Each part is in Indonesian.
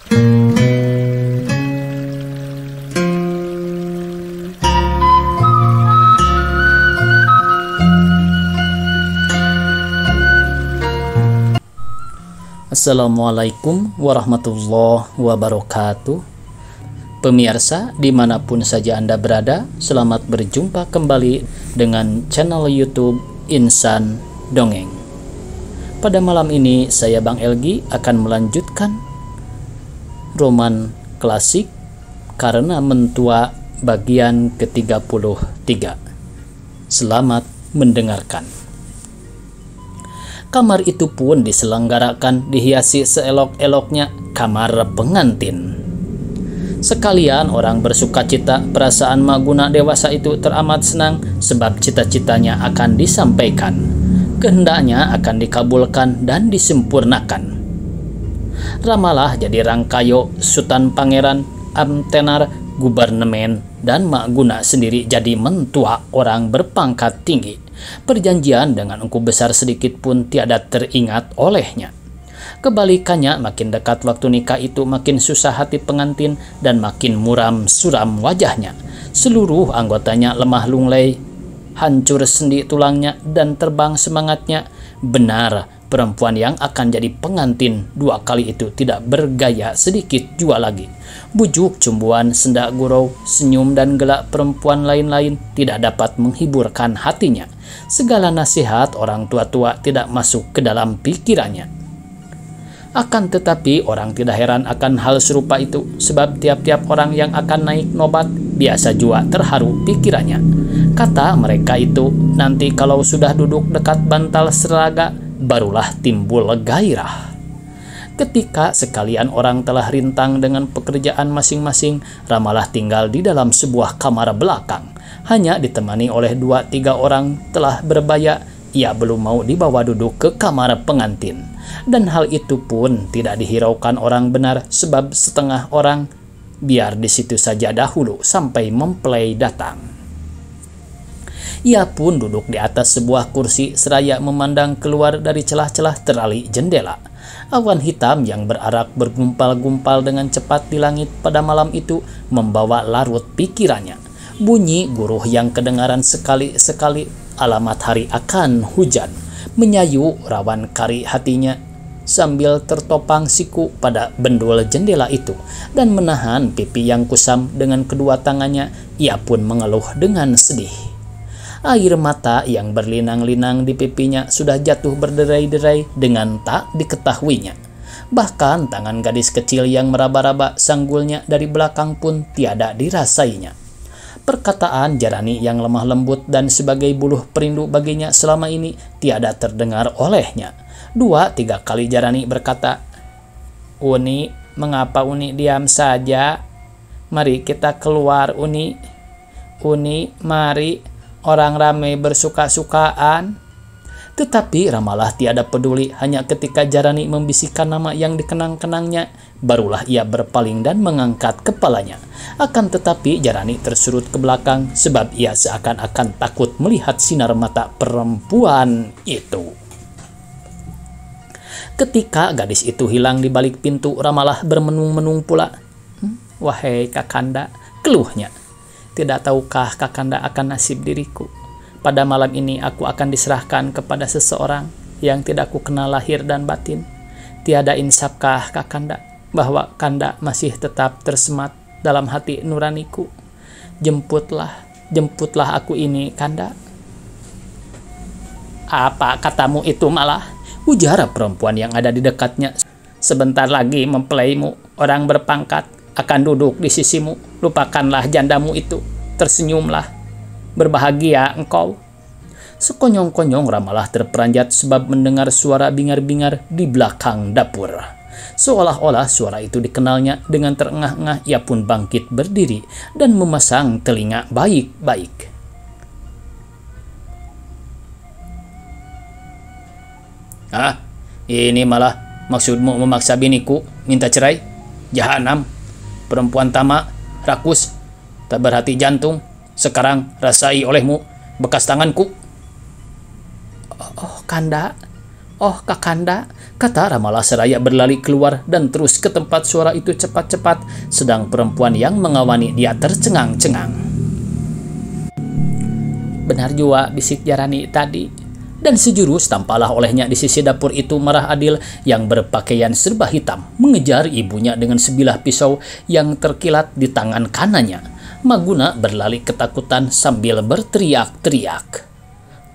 Assalamualaikum warahmatullahi wabarakatuh. Pemirsa dimanapun saja Anda berada, selamat berjumpa kembali dengan channel YouTube Insan Dongeng. Pada malam ini saya Bang Elgi akan melanjutkan roman klasik Karena Mentua bagian ke-33. Selamat mendengarkan. Kamar itu pun diselenggarakan dihiasi seelok-eloknya kamar pengantin. Sekalian orang bersukacita, perasaan Maguna dewasa itu teramat senang sebab cita-citanya akan disampaikan, kehendaknya akan dikabulkan dan disempurnakan. Ramalah jadi Rangkayo, Sultan Pangeran, Amtenar, Gubernemen, dan Maguna sendiri jadi mentua orang berpangkat tinggi. Perjanjian dengan engku besar sedikit pun tiada teringat olehnya. Kebalikannya, makin dekat waktu nikah itu makin susah hati pengantin dan makin muram suram wajahnya. Seluruh anggotanya lemah lunglai, hancur sendi tulangnya dan terbang semangatnya. Benar, perempuan yang akan jadi pengantin dua kali itu tidak bergaya sedikit jua lagi. Bujuk, cumbuan, sendak gurau, senyum dan gelak perempuan lain-lain tidak dapat menghiburkan hatinya. Segala nasihat orang tua-tua tidak masuk ke dalam pikirannya. Akan tetapi orang tidak heran akan hal serupa itu, sebab tiap-tiap orang yang akan naik nobat biasa jua terharu pikirannya. Kata mereka itu, nanti kalau sudah duduk dekat bantal seraga, barulah timbul gairah. Ketika sekalian orang telah rintang dengan pekerjaan masing-masing, Ramalah tinggal di dalam sebuah kamar belakang. Hanya ditemani oleh 2-3 orang telah berbaya, ia belum mau dibawa duduk ke kamar pengantin. Dan hal itu pun tidak dihiraukan orang benar, sebab setengah orang biar di situ saja dahulu sampai mempelai datang. Ia pun duduk di atas sebuah kursi seraya memandang keluar dari celah-celah terali jendela. Awan hitam yang berarak bergumpal-gumpal dengan cepat di langit pada malam itu membawa larut pikirannya. Bunyi guruh yang kedengaran sekali-sekali alamat hari akan hujan menyayu rawan kari hatinya sambil tertopang siku pada bendul jendela itu dan menahan pipi yang kusam dengan kedua tangannya. Ia pun mengeluh dengan sedih. Air mata yang berlinang-linang di pipinya sudah jatuh berderai-derai dengan tak diketahuinya. Bahkan tangan gadis kecil yang meraba-raba sanggulnya dari belakang pun tiada dirasainya. Perkataan Jarani yang lemah lembut dan sebagai buluh perindu baginya selama ini tiada terdengar olehnya. 2-3 kali Jarani berkata, "Uni, mengapa Uni diam saja? Mari kita keluar, Uni. Uni, mari, orang ramai bersuka-sukaan." Tetapi Ramalah tiada peduli. Hanya ketika Jarani membisikkan nama yang dikenang-kenangnya, barulah ia berpaling dan mengangkat kepalanya. Akan tetapi Jarani tersurut ke belakang, sebab ia seakan-akan takut melihat sinar mata perempuan itu. Ketika gadis itu hilang di balik pintu, Ramalah bermenung-menung pula. "Wahai Kakanda," keluhnya, "tidak tahukah Kakanda akan nasib diriku? Pada malam ini aku akan diserahkan kepada seseorang yang tidak ku kenal lahir dan batin. Tiada insafkah Kakanda bahwa Kanda masih tetap tersemat dalam hati nuraniku? Jemputlah aku ini, Kanda." "Apa katamu itu malah?" ujar perempuan yang ada di dekatnya. "Sebentar lagi mempelaimu, orang berpangkat, akan duduk di sisimu. Lupakanlah jandamu itu, tersenyumlah. Berbahagia engkau." Sekonyong-konyong Ramalah terperanjat sebab mendengar suara bingar-bingar di belakang dapur. Seolah-olah suara itu dikenalnya. Dengan terengah-engah ia pun bangkit berdiri dan memasang telinga baik-baik. "Ah, ini malah maksudmu memaksa biniku minta cerai? Jahanam, perempuan tamak, rakus, tak berhati jantung. Sekarang rasai olehmu bekas tanganku." "Oh Kanda, oh Kakanda, kata Ramalah seraya berlari keluar dan terus ke tempat suara itu cepat-cepat, sedang perempuan yang mengawani dia tercengang-cengang. "Benar jua bisik Jarani tadi." Dan sejurus tampalah olehnya di sisi dapur itu Marah Adil yang berpakaian serba hitam mengejar ibunya dengan sebilah pisau yang terkilat di tangan kanannya. Maguna berlari ketakutan sambil berteriak-teriak,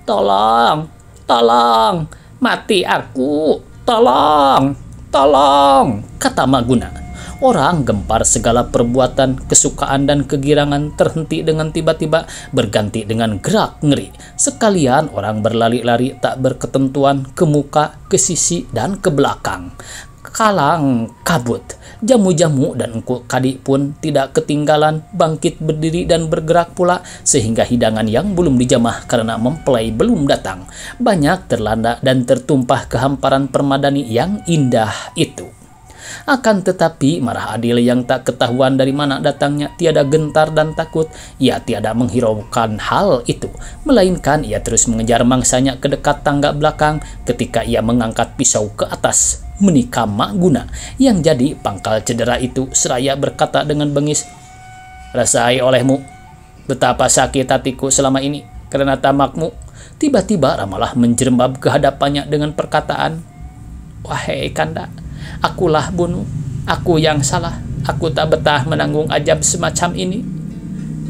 "Tolong, tolong, mati aku, tolong, tolong," kata Maguna. Orang gempar segala perbuatan, kesukaan dan kegirangan terhenti dengan tiba-tiba berganti dengan gerak ngeri. Sekalian orang berlari-lari tak berketentuan ke muka, ke sisi, dan ke belakang. Kalang kabut, jamu-jamu dan engkau kadi pun tidak ketinggalan bangkit berdiri dan bergerak pula, sehingga hidangan yang belum dijamah karena mempelai belum datang banyak terlanda dan tertumpah ke hamparan permadani yang indah itu. Akan tetapi Marah Adil yang tak ketahuan dari mana datangnya tiada gentar dan takut. Ia tiada menghiraukan hal itu, melainkan ia terus mengejar mangsanya ke dekat tangga belakang ketika ia mengangkat pisau ke atas menikam Maguna yang jadi pangkal cedera itu, seraya berkata dengan bengis, "Rasai olehmu betapa sakit hatiku selama ini karena tamakmu." Tiba-tiba Ramalah menjerembab ke hadapannya dengan perkataan, "Wahai Kanda, akulah bunuh, aku yang salah, aku tak betah menanggung ajab semacam ini."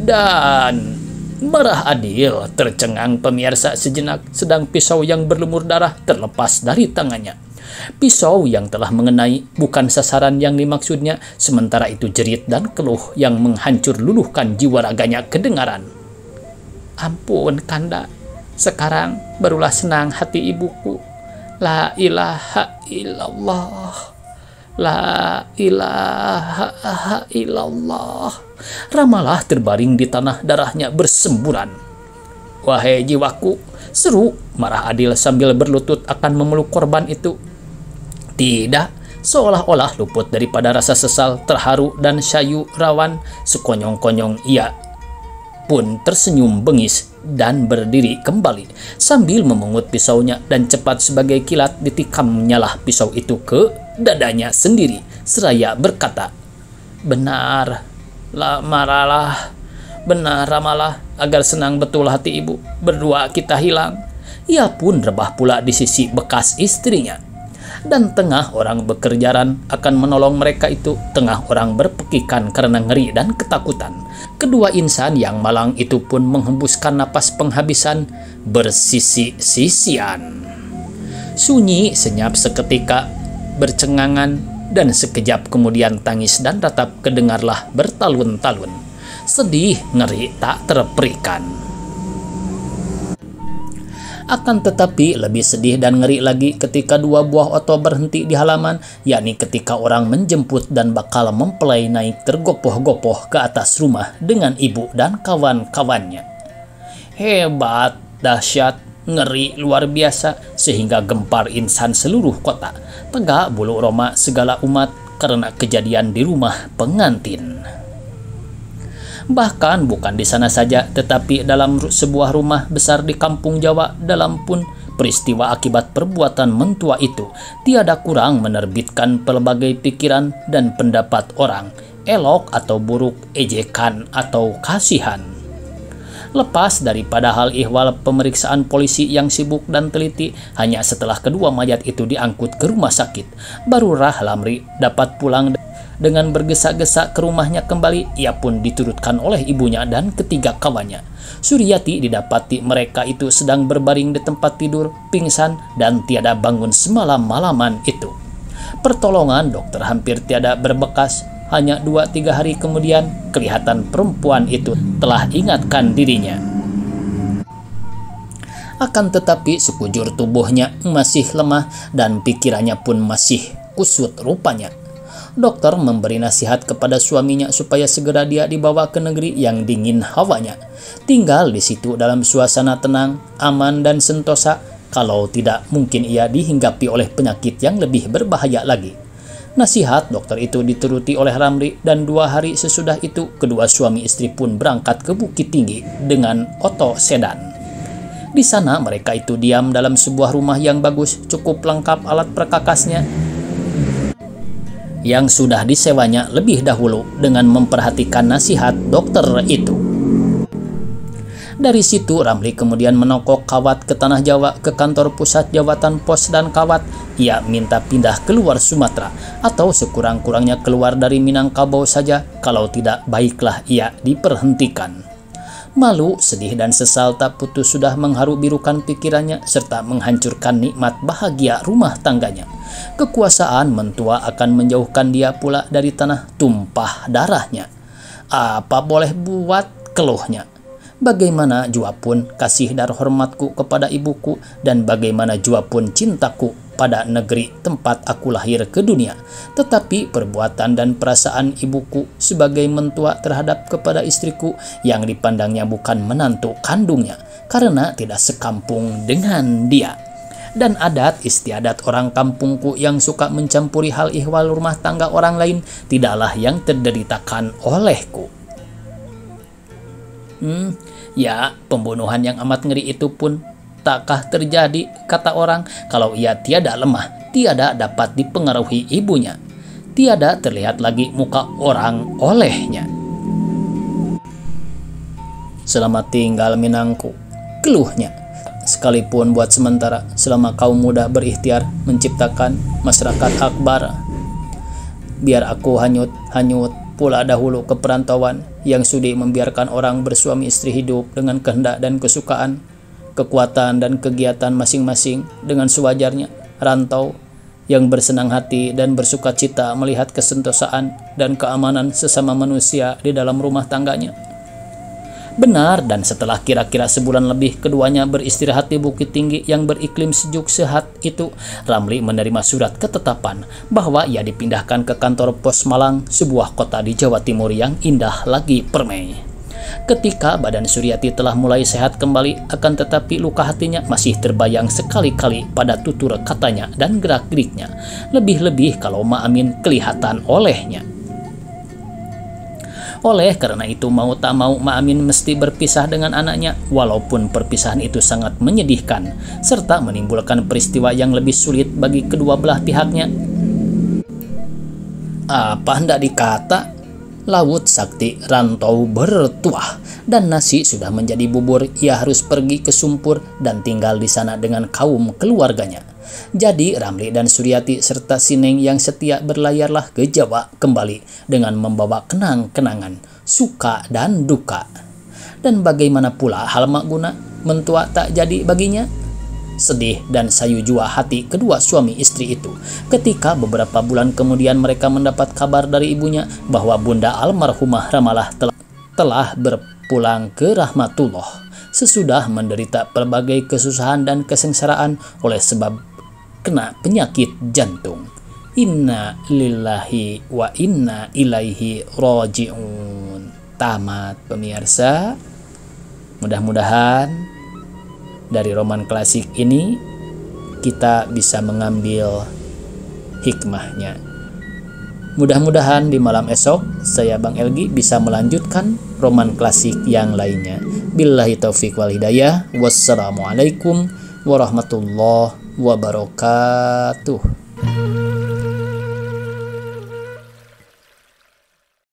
Dan Marah Adil tercengang pemirsa sejenak, sedang pisau yang berlumur darah terlepas dari tangannya. Pisau yang telah mengenai bukan sasaran yang dimaksudnya, sementara itu jerit dan keluh yang menghancur luluhkan jiwa raganya kedengaran. "Ampun Kanda, sekarang barulah senang hati ibuku. La ilaha illallah, la ilaha illallah." Ramalah terbaring di tanah, darahnya bersemburan. "Wahai jiwaku," seru Marah Adil sambil berlutut akan memeluk korban itu. Tidak, seolah-olah luput daripada rasa sesal, terharu, dan sayu rawan, sekonyong-konyong ia pun tersenyum bengis dan berdiri kembali sambil memungut pisaunya, dan cepat sebagai kilat ditikamnyalah pisau itu ke dadanya sendiri seraya berkata, "Benar, Maralah, benar Ramalah, agar senang betul hati ibu, berdua kita hilang." Ia pun rebah pula di sisi bekas istrinya. Dan tengah orang bekerjaan akan menolong mereka itu, tengah orang berpekikan karena ngeri dan ketakutan, kedua insan yang malang itu pun menghembuskan napas penghabisan bersisi-sisian. Sunyi senyap seketika, bercengangan, dan sekejap kemudian tangis dan ratap kedengarlah bertalun-talun. Sedih ngeri tak terperikan. Akan tetapi lebih sedih dan ngeri lagi ketika dua buah oto berhenti di halaman, yakni ketika orang menjemput dan bakal mempelai naik tergopoh-gopoh ke atas rumah dengan ibu dan kawan-kawannya. Hebat, dahsyat, ngeri luar biasa, sehingga gempar insan seluruh kota, tegak bulu roma segala umat karena kejadian di rumah pengantin. Bahkan bukan di sana saja, tetapi dalam sebuah rumah besar di kampung Jawa dalam pun peristiwa akibat perbuatan mentua itu tiada kurang menerbitkan pelbagai pikiran dan pendapat orang, elok atau buruk, ejekan atau kasihan. Lepas daripada hal ihwal pemeriksaan polisi yang sibuk dan teliti, hanya setelah kedua mayat itu diangkut ke rumah sakit, barulah Lamri dapat pulang dengan bergesa-gesa ke rumahnya kembali. Ia pun diturutkan oleh ibunya dan ketiga kawannya. Suryati didapati mereka itu sedang berbaring di tempat tidur, pingsan dan tiada bangun semalam-malaman itu. Pertolongan dokter hampir tiada berbekas. Hanya 2-3 hari kemudian kelihatan perempuan itu telah ingatkan dirinya. Akan tetapi sekujur tubuhnya masih lemah dan pikirannya pun masih kusut rupanya. Dokter memberi nasihat kepada suaminya supaya segera dia dibawa ke negeri yang dingin hawanya. Tinggal di situ dalam suasana tenang, aman dan sentosa, kalau tidak mungkin ia dihinggapi oleh penyakit yang lebih berbahaya lagi. Nasihat dokter itu dituruti oleh Ramli, dan 2 hari sesudah itu kedua suami istri pun berangkat ke Bukit Tinggi dengan oto sedan. Di sana mereka itu diam dalam sebuah rumah yang bagus, cukup lengkap alat perkakasnya yang sudah disewanya lebih dahulu dengan memperhatikan nasihat dokter itu. Dari situ Ramli kemudian menokok Kawat ke Tanah Jawa, ke kantor pusat jabatan pos dan Kawat. Ia minta pindah keluar Sumatera atau sekurang-kurangnya keluar dari Minangkabau saja, kalau tidak baiklah ia diperhentikan. Malu, sedih dan sesal tak putus sudah mengharu-birukan pikirannya serta menghancurkan nikmat bahagia rumah tangganya. Kekuasaan mentua akan menjauhkan dia pula dari tanah tumpah darahnya. Apa boleh buat, keluhnya. Bagaimana jua pun kasih dan hormatku kepada ibuku, dan bagaimana jua pun cintaku pada negeri tempat aku lahir ke dunia. Tetapi perbuatan dan perasaan ibuku sebagai mentua terhadap kepada istriku yang dipandangnya bukan menantu kandungnya, karena tidak sekampung dengan dia. Dan adat istiadat orang kampungku yang suka mencampuri hal ihwal rumah tangga orang lain tidaklah yang terderitakan olehku. Ya, pembunuhan yang amat ngeri itu pun takkah terjadi, kata orang, kalau ia tiada lemah, tiada dapat dipengaruhi ibunya, tiada terlihat lagi muka orang olehnya. Selamat tinggal Minangku, keluhnya. Sekalipun buat sementara, selama kaum muda berikhtiar menciptakan masyarakat akbar, biar aku hanyut pula dahulu ke perantauan yang sudi membiarkan orang bersuami istri hidup dengan kehendak dan kesukaan, kekuatan dan kegiatan masing-masing dengan sewajarnya. Rantau yang bersenang hati dan bersuka cita melihat kesentosaan dan keamanan sesama manusia di dalam rumah tangganya. Benar, dan setelah kira-kira sebulan lebih keduanya beristirahat di Bukit Tinggi yang beriklim sejuk sehat itu, Ramli menerima surat ketetapan bahwa ia dipindahkan ke kantor pos Malang, sebuah kota di Jawa Timur yang indah lagi permai. Ketika badan Suryati telah mulai sehat kembali, akan tetapi luka hatinya masih terbayang sekali-kali pada tutur katanya dan gerak-geriknya, lebih-lebih kalau Ma Amin kelihatan olehnya. Oleh karena itu mau tak mau Ma Amin mesti berpisah dengan anaknya, walaupun perpisahan itu sangat menyedihkan serta menimbulkan peristiwa yang lebih sulit bagi kedua belah pihaknya. Apa hendak dikata, laut sakti rantau bertuah, dan nasi sudah menjadi bubur. Ia harus pergi ke Sumpur dan tinggal di sana dengan kaum keluarganya. Jadi Ramli dan Suryati serta Sineng yang setia berlayarlah ke Jawa kembali dengan membawa kenang-kenangan, suka dan duka. Dan bagaimana pula hal Mak Guna, mentua tak jadi baginya? Sedih dan sayu jua hati kedua suami istri itu ketika beberapa bulan kemudian mereka mendapat kabar dari ibunya bahwa Bunda almarhumah Ramalah telah berpulang ke rahmatullah sesudah menderita berbagai kesusahan dan kesengsaraan oleh sebab kena penyakit jantung. Inna lillahi wa inna ilaihi raji'un. Tamat pemirsa. Mudah-mudahan dari roman klasik ini kita bisa mengambil hikmahnya. Mudah-mudahan di malam esok saya Bang Elgi bisa melanjutkan roman klasik yang lainnya. Billahi taufiq wal hidayah. Wassalamualaikum warahmatullahi wabarakatuh.